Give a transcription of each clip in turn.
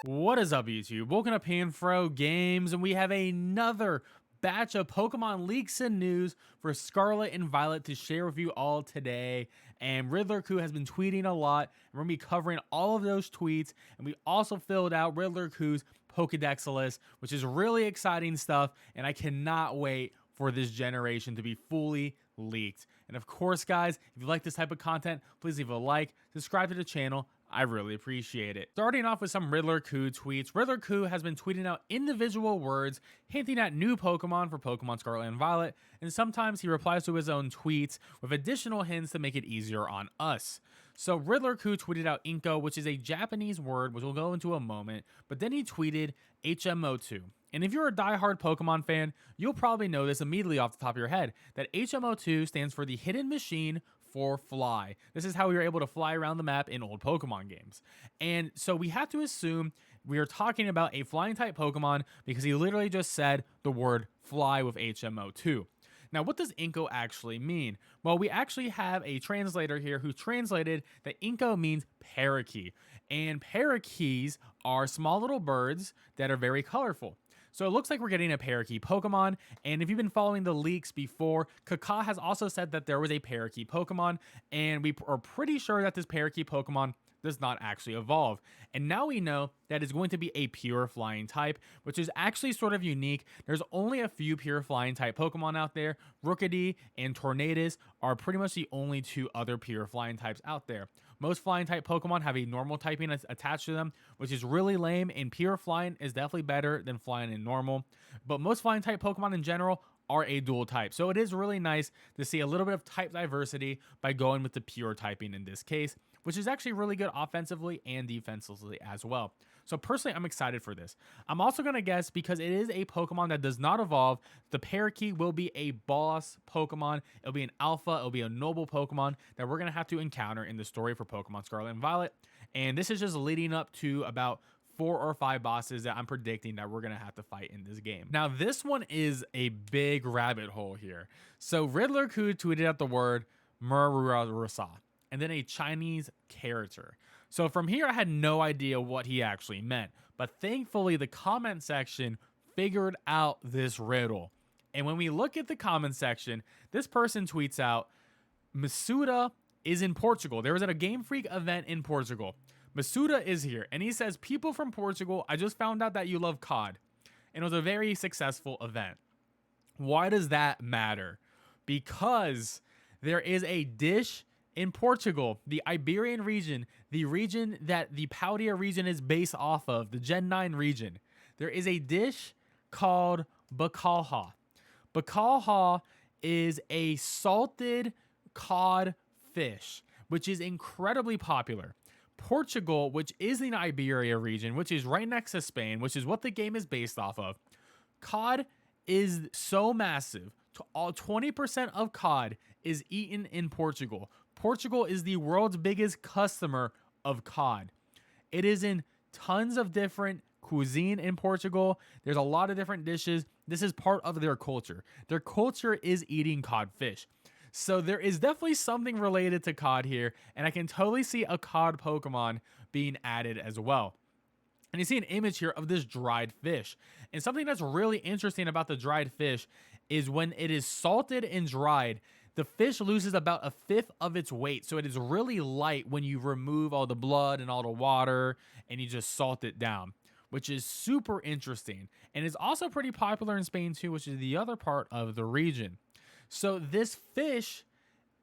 What is up, YouTube? Welcome to Panfro Games, and we have another batch of Pokemon leaks and news for Scarlet and Violet to share with you all today. And Riddler has been tweeting a lot, and we're going to be covering all of those tweets. And we also filled out Riddler's Pokedex list, which is really exciting stuff, and I cannot wait for this generation to be fully leaked. And of course, guys, if you like this type of content, please leave a like, subscribe to the channel. I really appreciate it. Starting off with some Riddler tweets. Riddler has been tweeting out individual words hinting at new Pokemon for Pokemon Scarlet and Violet, and sometimes he replies to his own tweets with additional hints to make it easier on us. So Riddler tweeted out Inko, which is a Japanese word, which we'll go into a moment, but then he tweeted HMO2. And if you're a diehard Pokemon fan, you'll probably know this immediately off the top of your head, that HMO2 stands for the Hidden Machine for Fly. This is how we were able to fly around the map in old Pokemon games. And so we have to assume we are talking about a flying type Pokemon because he literally just said the word fly with HMO2. Now, what does Inko actually mean? Well, we actually have a translator here who translated that Inko means parakeet. And parakeets are small little birds that are very colorful. So it looks like we're getting a parakeet Pokemon, and if you've been following the leaks before, Kaka has also said that there was a parakeet Pokemon, and we are pretty sure that this parakeet Pokemon does not actually evolve. And now we know that it's going to be a pure flying type, which is actually sort of unique. There's only a few pure flying type Pokemon out there. Rookidee and Tornadus are pretty much the only two other pure flying types out there. Most flying type Pokemon have a normal typing attached to them, which is really lame, and pure flying is definitely better than flying in normal. But most flying type Pokemon in general are a dual type. So it is really nice to see a little bit of type diversity by going with the pure typing in this case, which is actually really good offensively and defensively as well. So personally, I'm excited for this. I'm also going to guess, because it is a Pokemon that does not evolve, the Parakeet will be a boss Pokemon. It'll be an alpha. It'll be a noble Pokemon that we're going to have to encounter in the story for Pokemon Scarlet and Violet. And this is just leading up to about 4 or 5 bosses that I'm predicting that we're going to have to fight in this game. Now, this one is a big rabbit hole here. So Riddler tweeted out the word Mururasa and then a Chinese character. So from here, I had no idea what he actually meant. But thankfully, the comment section figured out this riddle. And when we look at the comment section, this person tweets out, Masuda is in Portugal. There was at a Game Freak event in Portugal. Masuda is here, and he says, people from Portugal, I just found out that you love COD. And it was a very successful event. Why does that matter? Because there is a dish in Portugal, the Iberian region, the region that the Paldea region is based off of, the Gen 9 region. There is a dish called bacalhau. Bacalhau is a salted cod fish, which is incredibly popular. Portugal, which is in the Iberia region, which is right next to Spain, which is what the game is based off of, cod is so massive. All 20% of cod is eaten in Portugal. Portugal is the world's biggest customer of cod. It is in tons of different cuisine in Portugal. There's a lot of different dishes. This is part of their culture. Their culture is eating codfish. So there is definitely something related to COD here, and I can totally see a COD Pokemon being added as well. And you see an image here of this dried fish. And something that's really interesting about the dried fish is when it is salted and dried, the fish loses about 1/5 of its weight. So it is really light when you remove all the blood and all the water and you just salt it down, which is super interesting. And it's also pretty popular in Spain too, which is the other part of the region. So this fish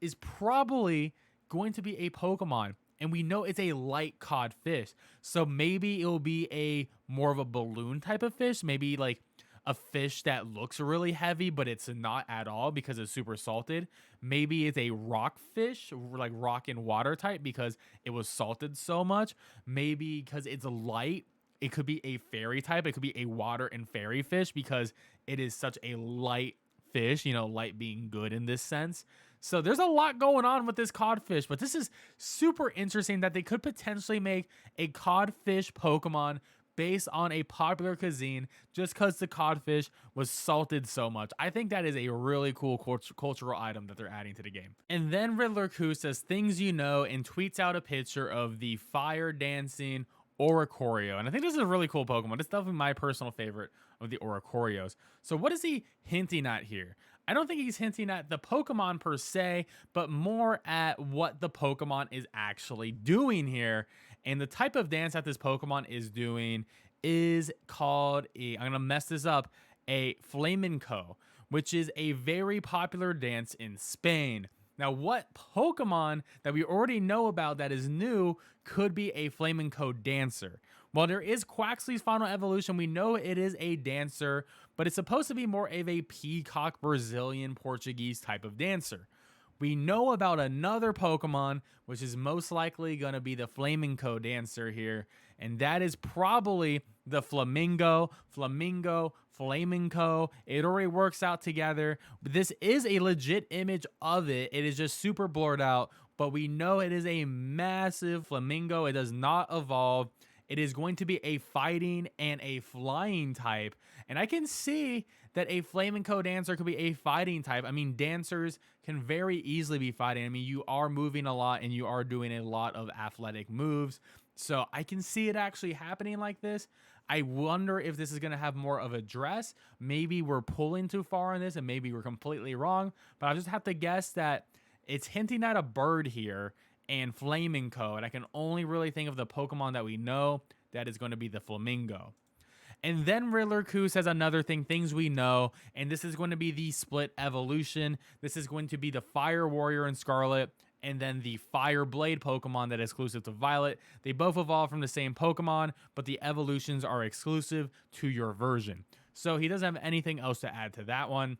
is probably going to be a Pokemon, and we know it's a light cod fish. So maybe it'll be a more of a balloon type of fish, maybe like a fish that looks really heavy, but it's not at all because it's super salted. Maybe it's a rock fish, like rock and water type, because it was salted so much. Maybe because it's light, it could be a fairy type. It could be a water and fairy fish because it is such a light fish, you know, light being good in this sense. So there's a lot going on with this codfish, but this is super interesting that they could potentially make a codfish Pokemon based on a popular cuisine just because the codfish was salted so much. I think that is a really cool cultural item that they're adding to the game. And then Riddler says things you know and tweets out a picture of the fire dancing Oricorio. And I think this is a really cool Pokemon. It's definitely my personal favorite of the Oricorios. So what is he hinting at here? I don't think he's hinting at the Pokemon per se, but more at what the Pokemon is actually doing here. And the type of dance that this Pokemon is doing is called I'm going to mess this up, a flamenco, which is a very popular dance in Spain. Now, what Pokemon that we already know about that is new could be a flamenco dancer? Well, there is Quaxly's final evolution. We know it is a dancer, but it's supposed to be more of a peacock Brazilian Portuguese type of dancer. We know about another Pokemon, which is most likely going to be the flamenco dancer here, and that is probably the Flamingo. Flamenco. It already works out together. This is a legit image of it. It is just super blurred out, but we know it is a massive Flamingo. It does not evolve. It is going to be a fighting and a flying type. And I can see that a flamenco dancer could be a fighting type. I mean, dancers can very easily be fighting. I mean, you are moving a lot and you are doing a lot of athletic moves. So I can see it actually happening like this. I wonder if this is going to have more of a dress. Maybe we're pulling too far on this and maybe we're completely wrong. But I just have to guess that it's hinting at a bird here and flamenco. And I can only really think of the Pokemon that we know that is going to be the Flamingo. And then Riddler says another thing, things we know, and this is going to be the split evolution. This is going to be the Fire Warrior in Scarlet, and then the Fire Blade Pokemon that is exclusive to Violet. They both evolve from the same Pokemon, but the evolutions are exclusive to your version. So he doesn't have anything else to add to that one.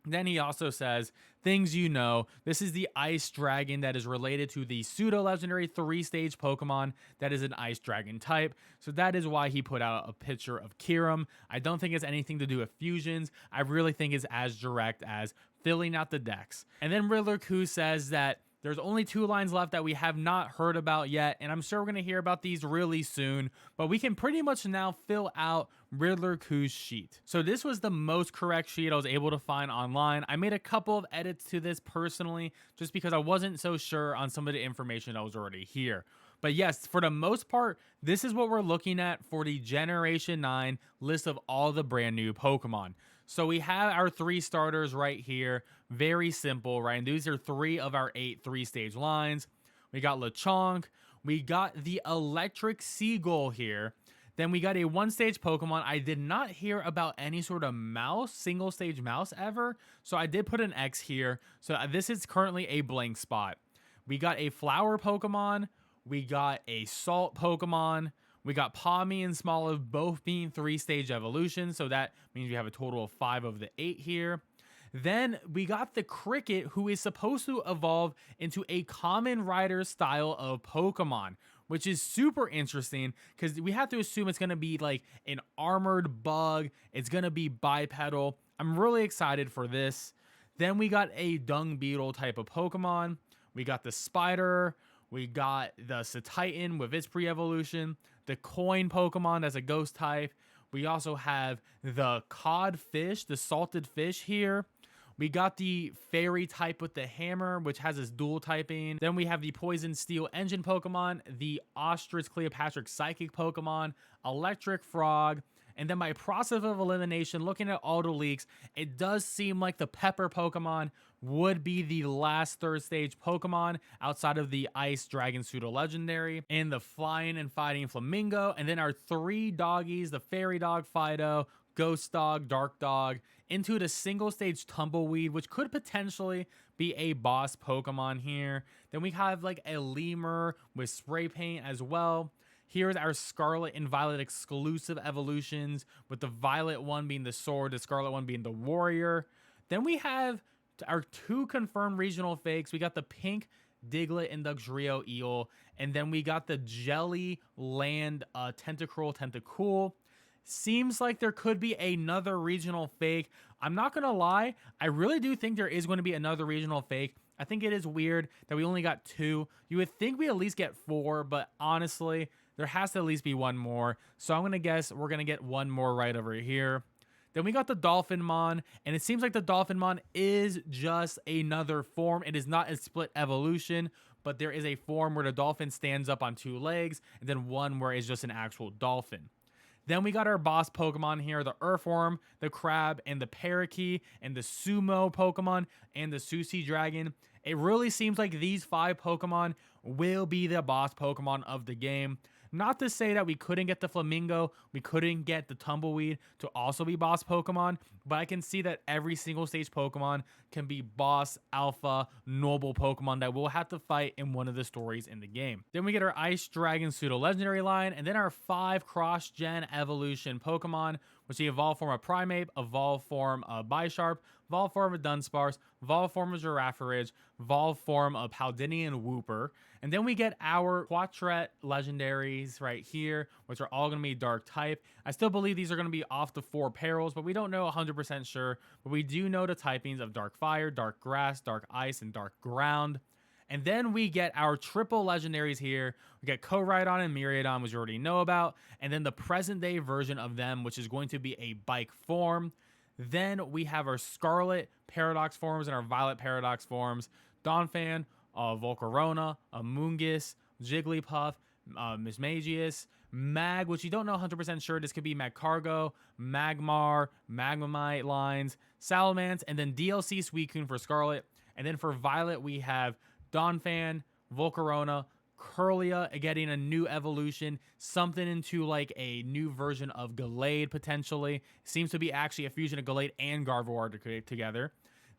Then he also says, things you know, this is the Ice Dragon that is related to the pseudo-legendary 3-stage Pokemon that is an Ice Dragon type. So that is why he put out a picture of Kyurem. I don't think it's anything to do with fusions. I really think it's as direct as filling out the decks. And then Riddler says that there's only 2 lines left that we have not heard about yet, and I'm sure we're going to hear about these really soon, but we can pretty much now fill out Riddler sheet. So this was the most correct sheet I was able to find online. I made a couple of edits to this personally, just because I wasn't so sure on some of the information that was already here. But yes, for the most part, this is what we're looking at for the Generation 9 list of all the brand new Pokemon. So we have our 3 starters right here. Very simple, right? And these are 3 of our 8 3-stage lines. We got Lechonk. We got the Electric Seagull here. Then we got a 1-stage Pokemon. I did not hear about any sort of mouse, single-stage mouse ever. So I did put an X here. So this is currently a blank spot. We got a Flower Pokemon. We got a Salt Pokemon. We got Pawmi and Smoliv both being 3-stage evolutions, so that means we have a total of 5 of the 8 here. Then we got the Cricket, who is supposed to evolve into a Common Rider style of Pokemon, which is super interesting because we have to assume it's going to be like an armored bug. It's going to be bipedal. I'm really excited for this. Then we got a Dung Beetle type of Pokemon. We got the Spider. We got the Cetitan with its pre-evolution. The Coin Pokemon as a ghost type. We also have the Codfish, the salted fish here. We got the Fairy type with the Hammer, which has its dual typing. Then we have the Poison Steel Engine Pokemon, the Ostrich Cleopatra Psychic Pokemon, Electric Frog. And then by process of elimination, looking at all the leaks, it does seem like the Pepper Pokemon would be the last 3rd stage Pokemon outside of the Ice Dragon Pseudo-Legendary, and the Flying and Fighting Flamingo, and then our 3 doggies, the Fairy Dog Fido, Ghost Dog, Dark Dog, into the single-stage Tumbleweed, which could potentially be a boss Pokemon here. Then we have like a Lemur with spray paint as well. Here's our Scarlet and Violet exclusive evolutions, with the Violet one being the Sword, the Scarlet one being the Warrior. Then we have our 2 confirmed regional fakes. We got the Pink Diglett and Dugtrio Eel, and then we got the Jelly Land Tentacool. Seems like there could be another regional fake. I'm not going to lie, I really do think there is going to be another regional fake. I think it is weird that we only got 2. You would think we at least get 4, but honestly, there has to at least be 1 more. So I'm going to guess we're going to get 1 more right over here. Then we got the Dolphinmon, and it seems like the Dolphinmon is just another form. It is not a split evolution, but there is a form where the dolphin stands up on 2 legs, and then one where it's just an actual dolphin. Then we got our boss Pokemon here, the Earthworm, the Crab, and the Parakeet, and the Sumo Pokemon, and the Sushi Dragon. It really seems like these 5 Pokemon will be the boss Pokemon of the game. Not to say that we couldn't get the Flamingo, we couldn't get the Tumbleweed to also be boss Pokemon, but I can see that every single stage Pokemon can be boss, alpha, noble Pokemon that we'll have to fight in one of the stories in the game. Then we get our Ice Dragon Pseudo Legendary line, and then our 5 cross-gen evolution Pokemon, which the evolve form of Primeape, evolve form of Bisharp, evolve form of Dunsparce, evolve form of Girafarig, evolve form of Paldean Wooper. And then we get our Quadret legendaries right here, which are all going to be dark type. I still believe these are going to be off the 4 perils, but we don't know 100% sure. But we do know the typings of dark fire, dark grass, dark ice, and dark ground. And then we get our triple legendaries here. We get Koraidon and Miraidon, which you already know about. And then the present day version of them, which is going to be a bike form. Then we have our Scarlet Paradox forms and our Violet Paradox forms. Donphan, Volcarona, Amoonguss, Jigglypuff, Mismagius, Mag, which you don't know 100% sure. This could be Magcargo, Magmar, Magnemite lines, Salamence, and then DLC Suicune for Scarlet. And then for Violet, we have Donphan, Volcarona, Curlia getting a new evolution, something into like a new version of Gallade potentially. Seems to be actually a fusion of Gallade and Gardevoir together.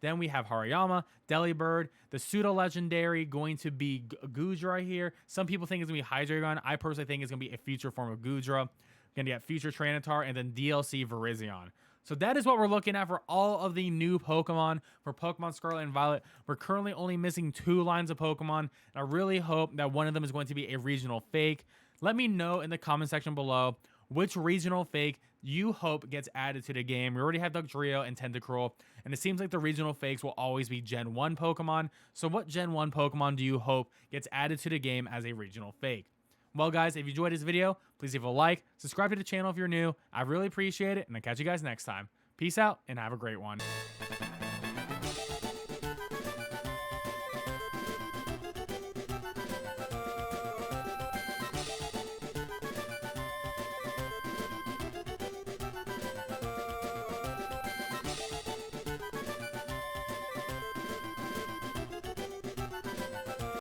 Then we have Hariyama, Delibird, the pseudo-legendary going to be Goodra here. Some people think it's going to be Hydreigon. I personally think it's going to be a future form of Goodra. Going to get future Tranitar and then DLC Virizion. So that is what we're looking at for all of the new Pokemon for Pokemon Scarlet and Violet. We're currently only missing 2 lines of Pokemon, and I really hope that one of them is going to be a regional fake. Let me know in the comment section below which regional fake you hope gets added to the game. We already have Dugtrio and Tentacruel, and it seems like the regional fakes will always be Gen 1 Pokemon. So what Gen 1 Pokemon do you hope gets added to the game as a regional fake? Well, guys, if you enjoyed this video, please leave a like, subscribe to the channel if you're new. I really appreciate it, and I'll catch you guys next time. Peace out, and have a great one.